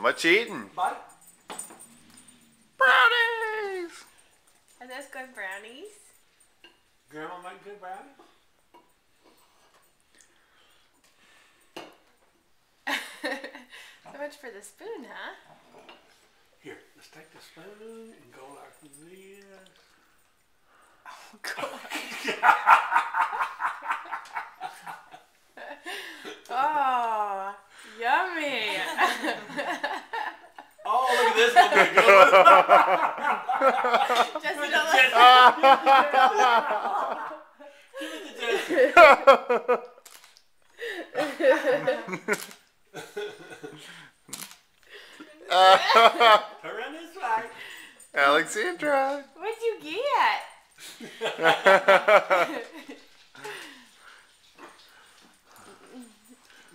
What you eating? Bite. Brownies! Are those good brownies? Grandma make good brownies? So much for the spoon, huh? Here, let's take the spoon and go like this. Oh, God. Oh, yummy. Oh, look at this one. Good. Jesse, Turn around this way. Alexandra! what'd you get?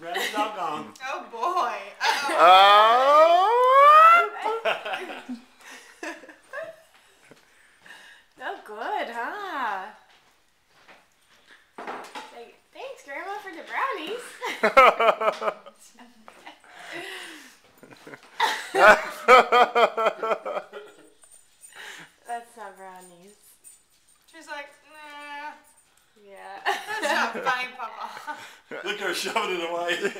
Brownie's all gone. Oh, boy. Oh! No good, huh? Thanks, Grandma, for the brownies. That's not brownies. She's like, nah, Yeah. that's not funny, Papa. Look at her shoving it away.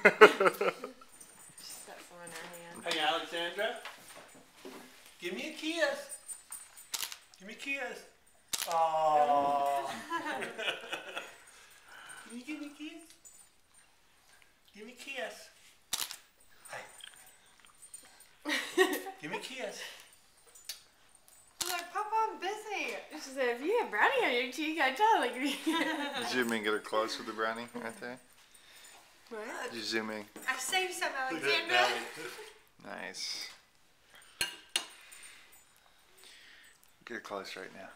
She's got some in her hand. Hey, Alexandra. Give me a kiss. Give me a kiss. Aww. Can you give me a kiss? Give me a kiss. Hey. Give me a kiss. I'm like, Papa, I'm busy. She said, if you have brownie on your cheek, I'd totally give you. Zoom in, get her close with the brownie right there. What? You zoom in. I saved some, Look at Alexandra. Nice. Get her close right now.